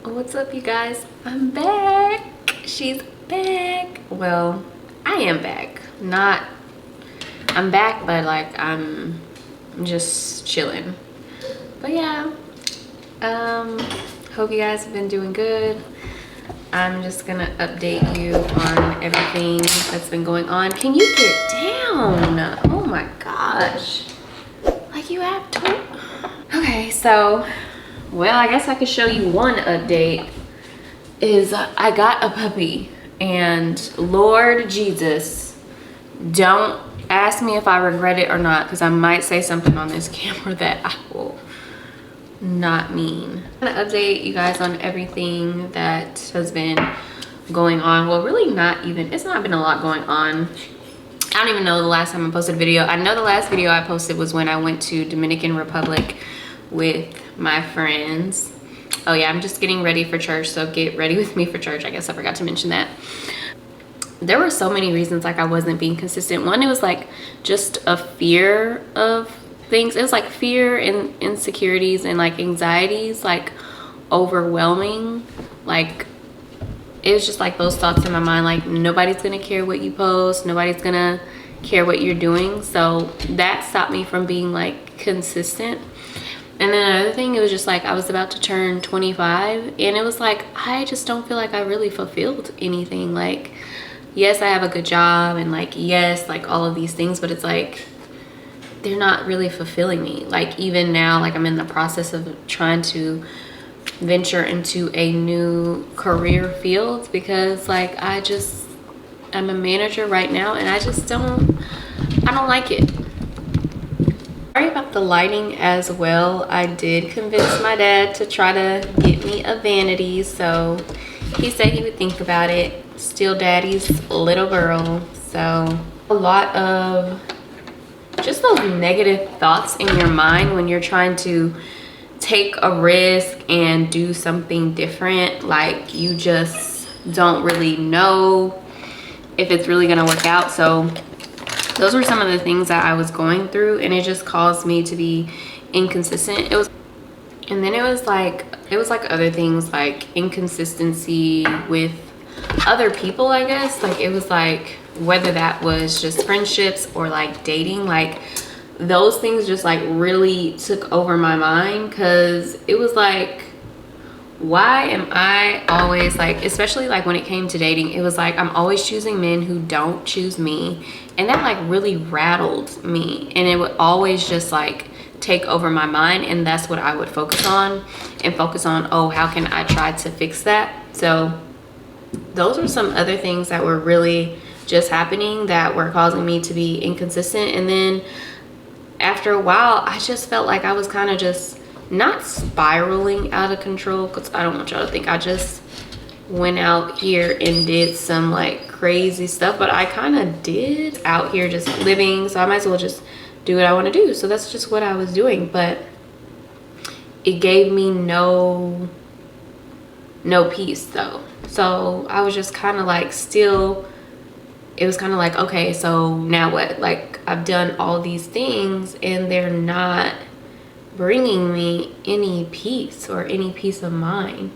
What's up, you guys? I'm back. She's back. Well, I am back. I'm back, but like I'm just chilling. But yeah, hope you guys have been doing good. I'm just gonna update you on everything that's been going on. Can you get down? Oh my gosh. Like you have to. Okay, so, well, I guess I could show you one update. Is I got a puppy, and Lord Jesus, don't ask me if I regret it or not, because I might say something on this camera that I will not mean. I'm gonna update you guys on everything that has been going on. Well, really it's not been a lot going on. I don't even know the last time I posted a video. I know the last video I posted was when I went to Dominican Republic with my friends. Oh yeah, I'm just getting ready for church, so get ready with me for church. I guess I forgot to mention that. There were so many reasons like I wasn't being consistent. One, it was like just a fear of things. It was like fear and insecurities and like anxieties, like overwhelming. Like it was just like those thoughts in my mind, like nobody's gonna care what you post, nobody's gonna care what you're doing. So that stopped me from being like consistent. And then another thing, it was just like I was about to turn 25, and it was like I just don't feel like I really fulfilled anything. Like, yes, I have a good job, and like yes, like all of these things, but it's like they're not really fulfilling me. Like even now, like I'm in the process of trying to venture into a new career field, because like I'm a manager right now, and I don't like it. Sorry about the lighting as well. I did convince my dad to try to get me a vanity, so he said he would think about it. Still daddy's little girl. So a lot of just those negative thoughts in your mind when you're trying to take a risk and do something different. Like you just don't really know if it's really gonna work out. So those were some of the things that I was going through, and it just caused me to be inconsistent. And then it was like other things, like inconsistency with other people, I guess. Like it was like whether that was just friendships or like dating, like those things just like really took over my mind, because it was like, why am I always like, especially like when it came to dating, it was like I'm always choosing men who don't choose me, and that like really rattled me, and it would always just like take over my mind, and that's what I would focus on, oh, how can I try to fix that? So those were some other things that were really just happening that were causing me to be inconsistent. And then after a while, I just felt like I was kind of just not spiraling out of control, because I don't want y'all to think I just went out here and did some like crazy stuff, but I kind of did out here just living, so I might as well just do what I want to do. So that's just what I was doing, but it gave me no peace though. So I was just kind of like still, it was kind of like, okay, so now what? Like I've done all these things and they're not bringing me any peace or any peace of mind.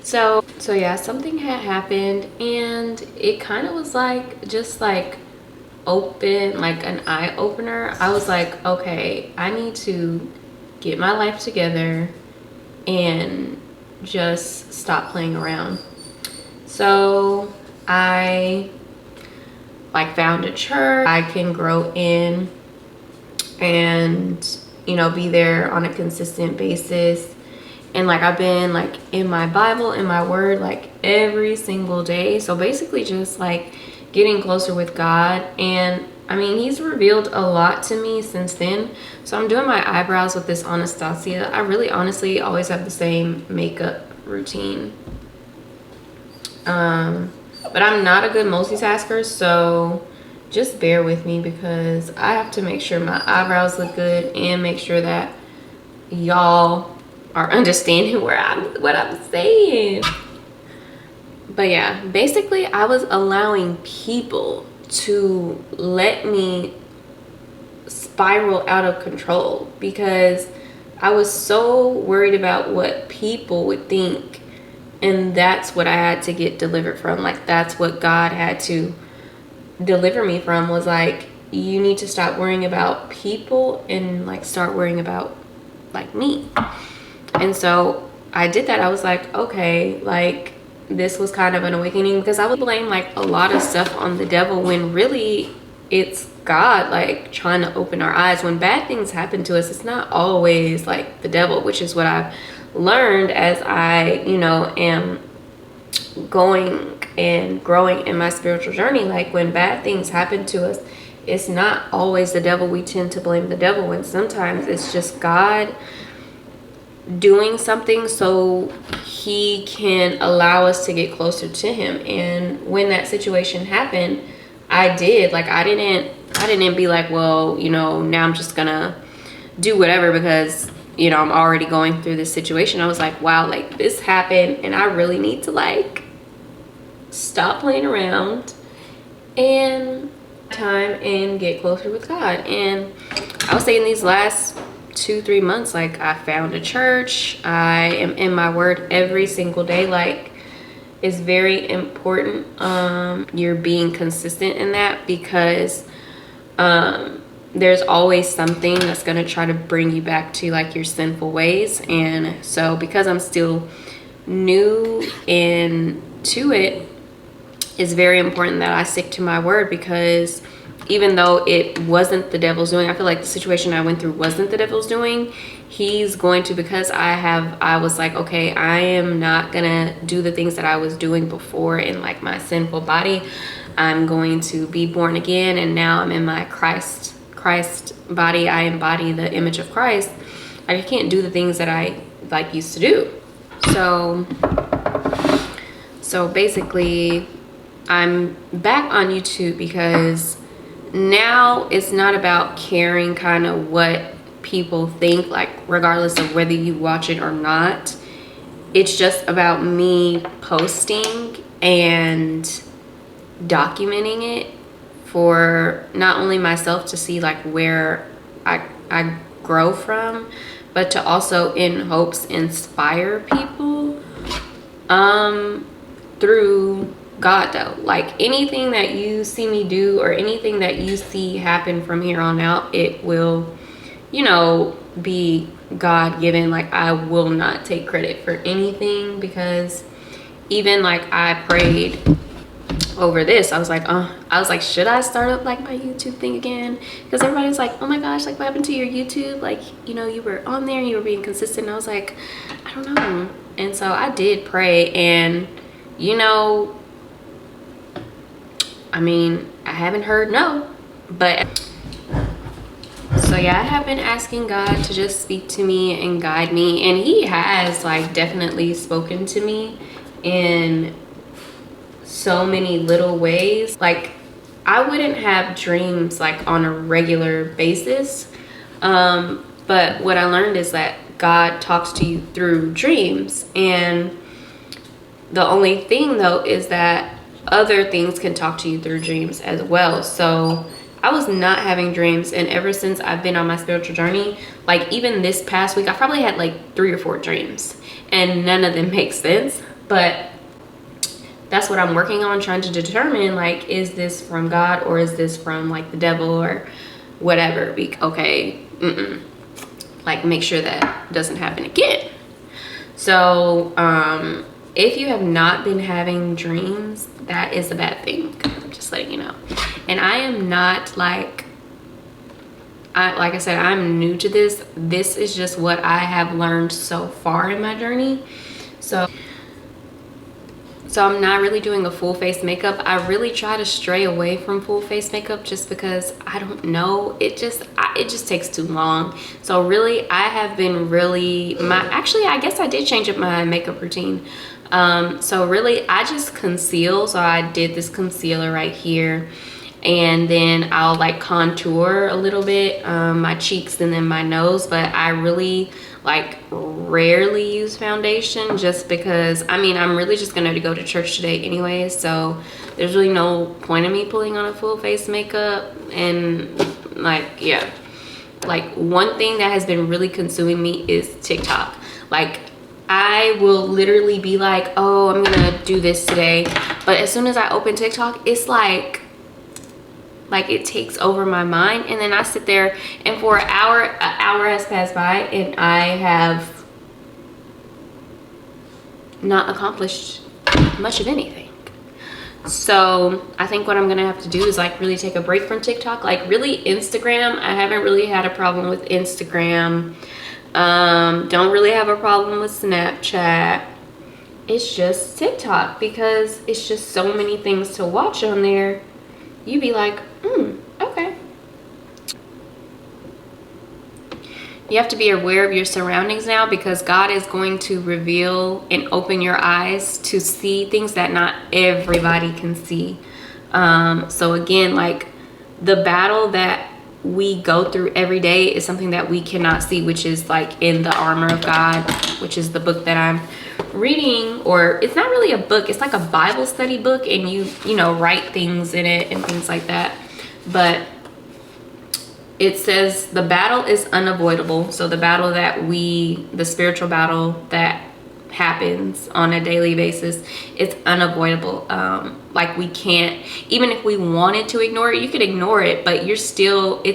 So yeah, something had happened, and it kind of was like just like open, like an eye opener. I was like, okay, I need to get my life together and just stop playing around. So I like found a church I can grow in and, you know, be there on a consistent basis. And like I've been like in my Bible, in my word, like every single day. So basically just like getting closer with God. And I mean, he's revealed a lot to me since then. So I'm doing my eyebrows with this Anastasia. I really honestly always have the same makeup routine. But I'm not a good multitasker, so just bear with me, because I have to make sure my eyebrows look good and make sure that y'all are understanding what I'm saying. But yeah, basically I was allowing people to let me spiral out of control, because I was so worried about what people would think And that's what I had to get delivered from. Like, that's what God had to deliver me from, was like, you need to stop worrying about people and like start worrying about like me. And so I did that. I was like, okay, like this was kind of an awakening, because I would blame like a lot of stuff on the devil when really it's God like trying to open our eyes. When bad things happen to us, it's not always like the devil, which is what I've learned as I, you know, am going and growing in my spiritual journey. Like, when bad things happen to us, it's not always the devil. We tend to blame the devil, and sometimes it's just God doing something so he can allow us to get closer to him. And when that situation happened, I didn't be like, well, you know, now I'm just gonna do whatever because, you know, I'm already going through this situation. I was like, wow, like this happened and I really need to like stop playing around and time and get closer with God. And I would say in these last 2-3 months, like I found a church. I am in my word every single day. Like, it's very important you're being consistent in that, because there's always something that's going to try to bring you back to like your sinful ways. And so because I'm still new into it, it's very important that I stick to my word, because even though it wasn't the devil's doing, I feel like the situation I went through wasn't the devil's doing. He's going to, because I was like, okay, I am not gonna do the things that I was doing before in like my sinful body. I'm going to be born again, and now I'm in my Christ body. I embody the image of Christ. I can't do the things that I like used to do. So basically I'm back on YouTube because now it's not about caring kind of what people think, like regardless of whether you watch it or not. It's just about me posting and documenting it for not only myself to see like where I grow from, but to also in hopes inspire people through God though. Like anything that you see me do or anything that you see happen from here on out, it will, you know, be God given. Like I will not take credit for anything, because even like I prayed over this, I was like, should I start up like my YouTube thing again? Because everybody's like, oh my gosh, like what happened to your YouTube? Like, you know, you were on there and you were being consistent. And I was like, I don't know. And so I did pray, and you know, I mean, I haven't heard no, but so yeah, I have been asking God to just speak to me and guide me, and he has like definitely spoken to me in so many little ways. Like I wouldn't have dreams like on a regular basis, but what I learned is that God talks to you through dreams, and the only thing though is that other things can talk to you through dreams as well. So I was not having dreams, and ever since I've been on my spiritual journey, like even this past week, I probably had like 3 or 4 dreams, and none of them make sense. But that's what I'm working on, trying to determine, like, is this from God or is this from like the devil or whatever? Okay, like make sure that doesn't happen again. So if you have not been having dreams, that is a bad thing. I'm just letting you know. And I am not like I said, I'm new to this. This is just what I have learned so far in my journey. So I'm not really doing a full face makeup. I really try to stray away from full face makeup just because I don't know, it just takes too long. So really I have been really actually I guess I did change up my makeup routine. So really I just conceal. So I did this concealer right here, and then I'll like contour a little bit my cheeks and then my nose. But I really like rarely use foundation, just because I mean I'm really just gonna go to church today anyway, so there's really no point in me pulling on a full face makeup. And like, yeah, like one thing that has been really consuming me is TikTok. Like I will literally be like, oh, I'm gonna do this today, but as soon as I open TikTok, it's like it takes over my mind, and then I sit there, and for an hour has passed by, and I have not accomplished much of anything. So I think what I'm gonna have to do is like really take a break from TikTok. Like really Instagram, I haven't really had a problem with Instagram. Don't really have a problem with Snapchat. It's just TikTok, because it's just so many things to watch on there. You be like, okay. You have to be aware of your surroundings now, because God is going to reveal and open your eyes to see things that not everybody can see. So again, like the battle that we go through every day is something that we cannot see, which is like in the armor of God, which is the book that I'm reading. Or it's not really a book, it's like a Bible study book, and you know, write things in it and things like that. But it says the battle is unavoidable. So the battle that the spiritual battle that happens on a daily basis, it's unavoidable. Like we can't, even if we wanted to ignore it, you could ignore it, but it's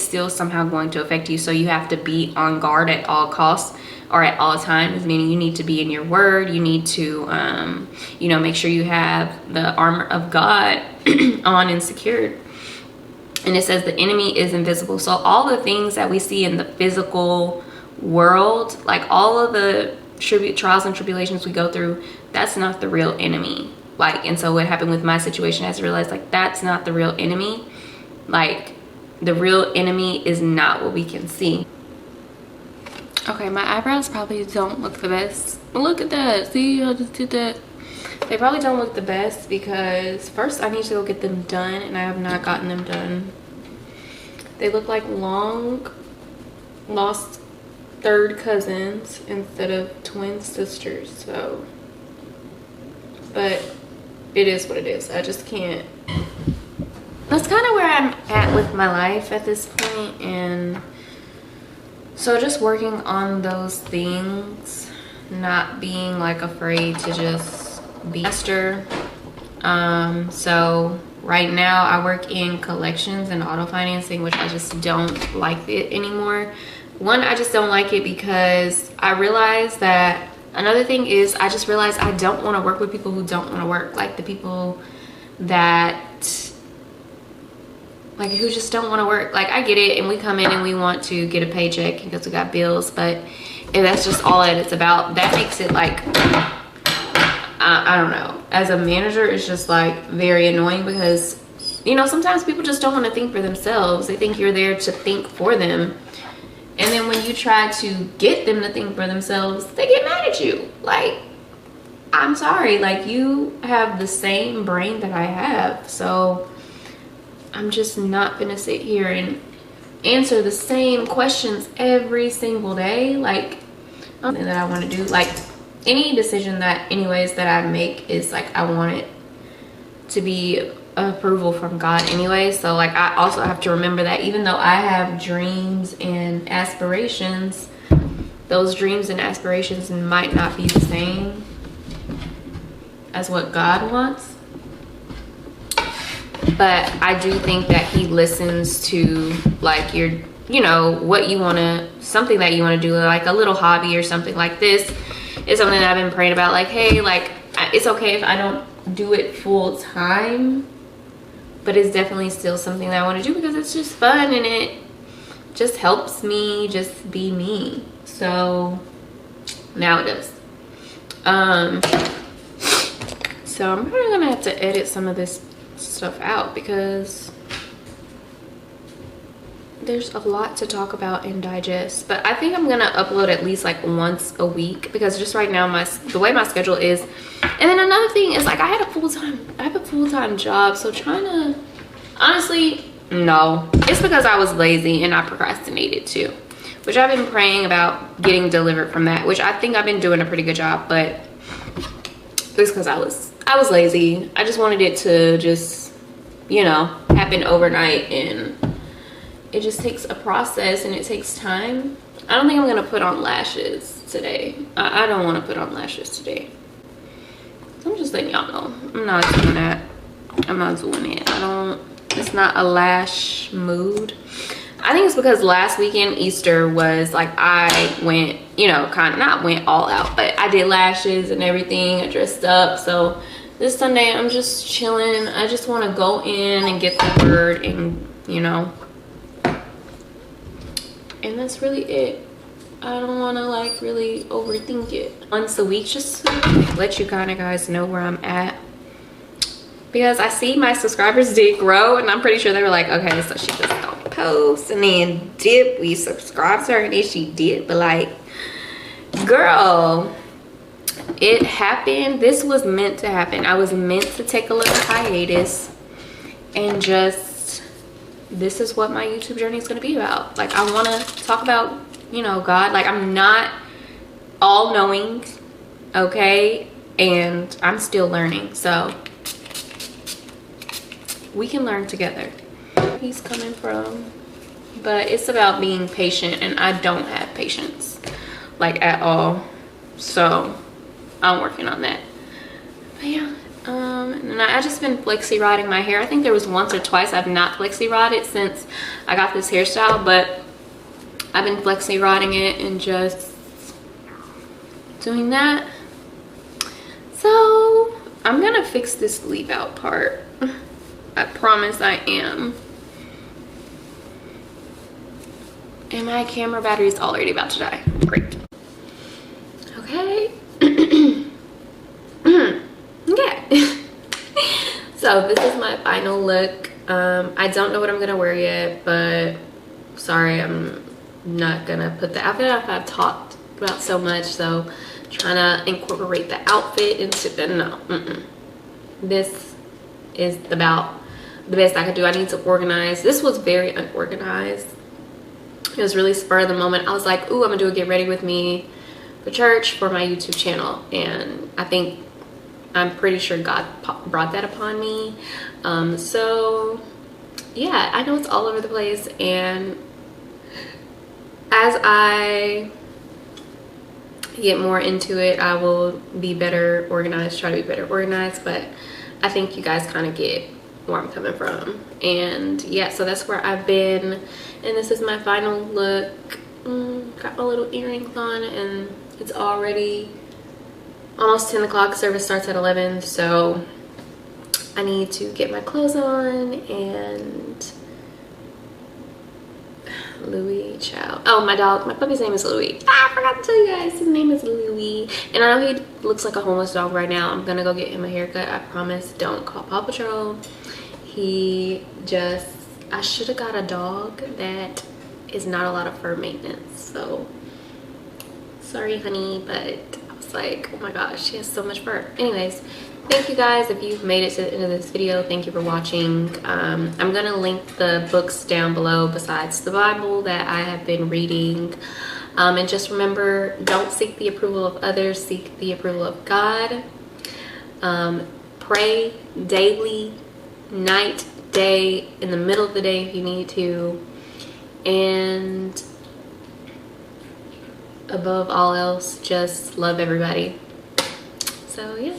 still somehow going to affect you. So you have to be on guard at all costs, or at all times, meaning you need to be in your word. You need to, you know, make sure you have the armor of God on and secured. And it says the enemy is invisible. So all the things that we see in the physical world, like all of the trials and tribulations we go through, that's not the real enemy. Like, and so what happened with my situation, I realized like that's not the real enemy. Like the real enemy is not what we can see. Okay, my eyebrows probably don't look the best. Look at that. See, I just did that. They probably don't look the best because first I need to go get them done, and I have not gotten them done. They look like long lost third cousins instead of twin sisters. So, but it is what it is. I just can't. That's kind of where I'm at with my life at this point, and so just working on those things, not being like afraid to just be faster. So right now I work in collections and auto financing, which I just don't like it anymore. One, I just don't like it because I realized that, another thing is I just realized I don't want to work with people who don't want to work, like the people that like who just don't want to work. Like I get it, and we come in and we want to get a paycheck because we got bills, but if that's just all that it's about, that makes it like I don't know, as a manager, it's just like very annoying, because you know, sometimes people just don't want to think for themselves. They think you're there to think for them, and then when you try to get them to think for themselves, they get mad at you. Like, I'm sorry, like you have the same brain that I have, so I'm just not gonna sit here and answer the same questions every single day. Like, something that I want to do, like any decision that anyways that I make is like I want it to be approval from God anyway. So like I also have to remember that even though I have dreams and aspirations, those dreams and aspirations might not be the same as what God wants. But I do think that he listens to like your, you know, what you want to, something that you want to do, like a little hobby or something like this is something that I've been praying about. Like, hey, like it's okay if I don't do it full time, but it's definitely still something that I want to do because it's just fun and it just helps me just be me. So now it does. So I'm probably gonna have to edit some of this stuff out because there's a lot to talk about and digest. But I think I'm gonna upload at least like once a week, because just right now the way my schedule is. And then another thing is like I have a full-time job, so trying to, honestly, no, it's because I was lazy and I procrastinated too, which I've been praying about getting delivered from that, which I think I've been doing a pretty good job, but it's because I was lazy. I just wanted it to just, you know, happen overnight, and it just takes a process and it takes time. I don't think I'm gonna put on lashes today. I don't want to put on lashes today. I'm just letting y'all know. I'm not doing that. I'm not doing it. It's not a lash mood. I think it's because last weekend, Easter, was like I went, you know, kind of not went all out, but I did lashes and everything. I dressed up. So this Sunday, I'm just chilling. I just want to go in and get the word and, you know, and that's really it. I don't want to like really overthink it. Once a week, just to let you kind of guys know where I'm at. Because I see my subscribers did grow, and I'm pretty sure they were like, okay, so she just don't post and then dip. We subscribed to her and then she did. But like, girl, it happened. This was meant to happen. I was meant to take a little hiatus and just, this is what my YouTube journey is going to be about. Like, I want to talk about, you know, God. Like, I'm not all knowing, okay? And I'm still learning. So we can learn together. He's coming from, but it's about being patient, and I don't have patience like at all. So I'm working on that. But yeah, and I just been flexi rodding my hair. I think there was once or twice I've not flexi rodded since I got this hairstyle, but I've been flexi rodding it and just doing that. So I'm gonna fix this leave out part. I promise I am. And my camera battery is already about to die. Great. Okay. Okay. So this is my final look. I don't know what I'm gonna wear yet, but sorry, I'm not gonna put the outfit up. I've talked about so much, so trying to incorporate the outfit into the no. This is about the best I could do. I need to organize. This was very unorganized. It was really spur of the moment. I was like, ooh, I'm gonna do a get ready with me for church for my YouTube channel, and I'm pretty sure God brought that upon me. So yeah, I know it's all over the place, and as I get more into it, I will be better organized, try to be better organized, but I think you guys kind of get where I'm coming from. And yeah, so that's where I've been, and this is my final look. Got my little earrings on, and it's already almost 10 o'clock. Service starts at 11, so I need to get my clothes on. And Louis, child. Oh, my dog, my puppy's name is Louis. I forgot to tell you guys, his name is Louis. And I know he looks like a homeless dog right now. I'm gonna go get him a haircut. I promise. Don't call Paw Patrol. I should have got a dog that is not a lot of fur maintenance. So sorry, honey, but I was like, oh my gosh, she has so much fur. Anyways, thank you guys. If you've made it to the end of this video, thank you for watching. I'm gonna link the books down below besides the Bible that I have been reading. And just remember, don't seek the approval of others, seek the approval of God. Pray daily, night, day, in the middle of the day if you need to. And above all else, just love everybody. So yeah.